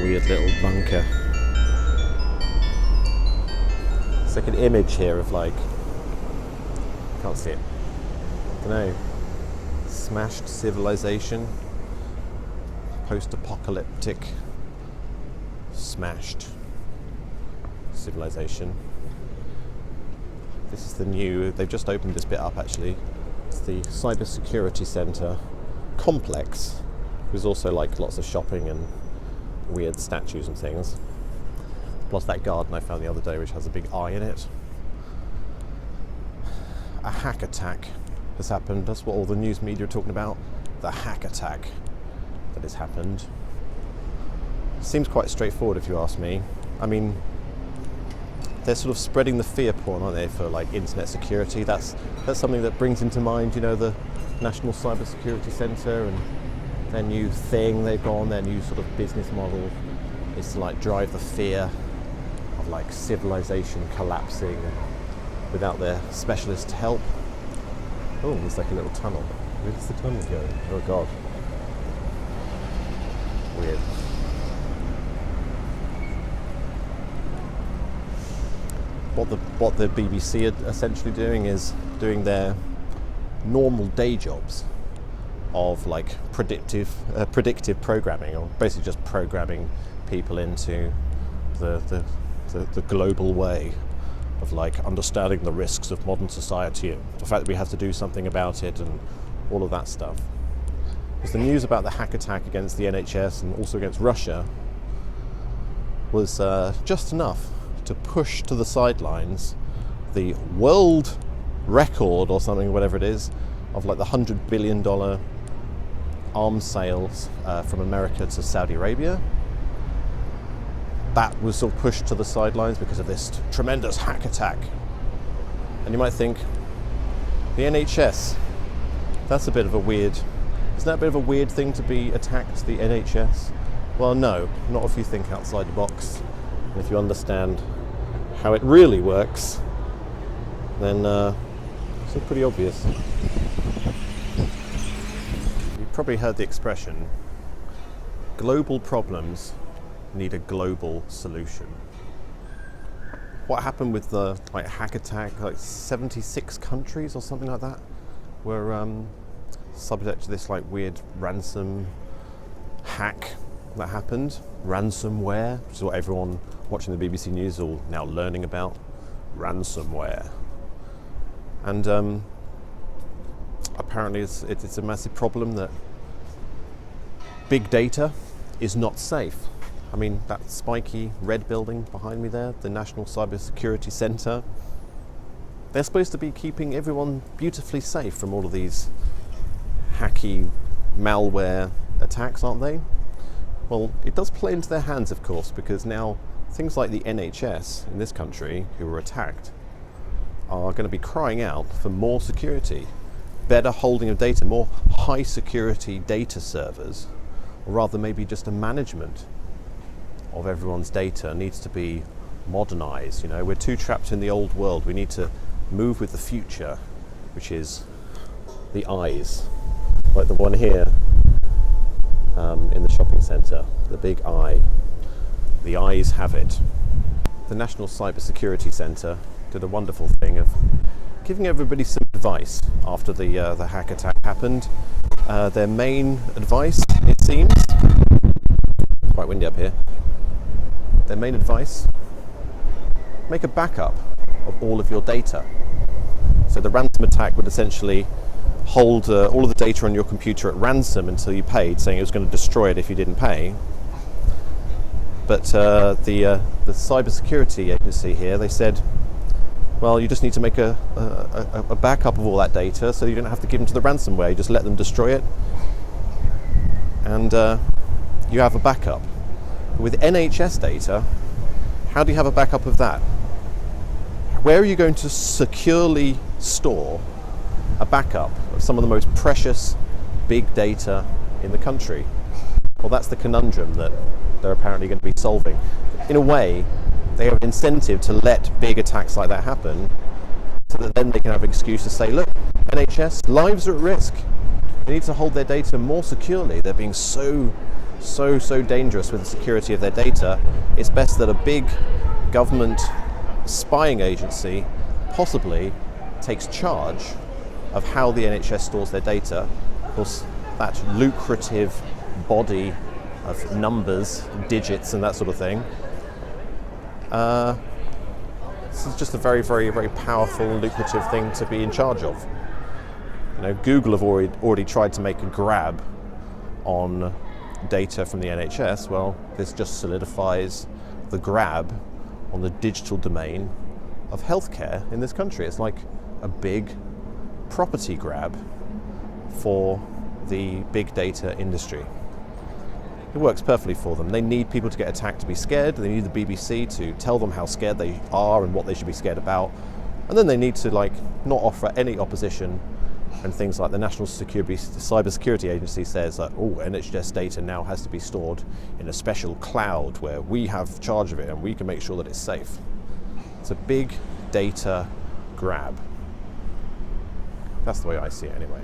weird little bunker. It's like an image here of like, can't see it, I don't know, smashed civilization, post-apocalyptic, smashed civilization. This is the new, they've just opened this bit up actually. It's the Cybersecurity Centre complex. There's also like lots of shopping and weird statues and things. Plus that garden I found the other day which has a big eye in it. A hack attack has happened. That's what all the news media are talking about. The hack attack that has happened. Seems quite straightforward if you ask me. I mean, they're sort of spreading the fear porn, aren't they, for like internet security. That's something that brings into mind, you know, the National Cybersecurity Centre and their new thing they've got on, their new sort of business model is to like drive the fear of like civilization collapsing without their specialist help. Oh, there's like a little tunnel. Where does the tunnel go? Oh god. Weird. What the BBC are essentially doing is doing their normal day jobs of like predictive programming, or basically just programming people into the global way of like understanding the risks of modern society and the fact that we have to do something about it and all of that stuff. Because the news about the hack attack against the NHS and also against Russia was just enough to push to the sidelines the world record or something, whatever it is, of like the $100 billion arms sales from America to Saudi Arabia. That was sort of pushed to the sidelines because of this tremendous hack attack. And you might think, the NHS, that's a bit of a weird, isn't that a bit of a weird thing to be attacked, the NHS? Well, no, not if you think outside the box. And if you understand how it really works, then it's pretty obvious. You've probably heard the expression, global problems need a global solution. What happened with the like hack attack, like 76 countries or something like that were subject to this like weird ransom hack that happened. Ransomware, which is what everyone watching the BBC News is all now learning about. Ransomware. And apparently it's a massive problem that big data is not safe. I mean, that spiky red building behind me there, the National Cybersecurity Centre, they're supposed to be keeping everyone beautifully safe from all of these hacky malware attacks, aren't they? Well, it does play into their hands, of course, because now things like the NHS in this country who were attacked are going to be crying out for more security, better holding of data, more high security data servers, or rather maybe just a management of everyone's data needs to be modernized. You know, we're too trapped in the old world. We need to move with the future, which is the eyes, like the one here in the shopping centre, the big eye. The eyes have it. The National Cybersecurity Centre did a wonderful thing of giving everybody some advice after the hack attack happened. Their main advice, it seems, quite windy up here, their main advice, make a backup of all of your data. So the ransom attack would essentially hold all of the data on your computer at ransom until you paid, saying it was going to destroy it if you didn't pay. But the cybersecurity agency here, they said, well, you just need to make a backup of all that data so you don't have to give them to the ransomware. You just let them destroy it and you have a backup. With NHS data, how do you have a backup of that? Where are you going to securely store a backup of some of the most precious big data in the country? Well, that's the conundrum that they're apparently going to be solving. In a way, they have an incentive to let big attacks like that happen so that then they can have an excuse to say, look, NHS, lives are at risk. They need to hold their data more securely. They're being so so dangerous with the security of their data, it's best that a big government spying agency possibly takes charge of how the NHS stores their data. Of course, that lucrative body of numbers, digits and that sort of thing, this is just a very powerful, lucrative thing to be in charge of. You know, Google have already tried to make a grab on data from the NHS. Well, this just solidifies the grab on the digital domain of healthcare in this country. It's like a big property grab for the big data industry. It works perfectly for them. They need people to get attacked to be scared. They need the BBC to tell them how scared they are and what they should be scared about. And then they need to not offer any opposition, and things like the National Cybersecurity Agency says that, oh, NHS data now has to be stored in a special cloud where we have charge of it and we can make sure that it's safe. It's a big data grab. That's the way I see it anyway.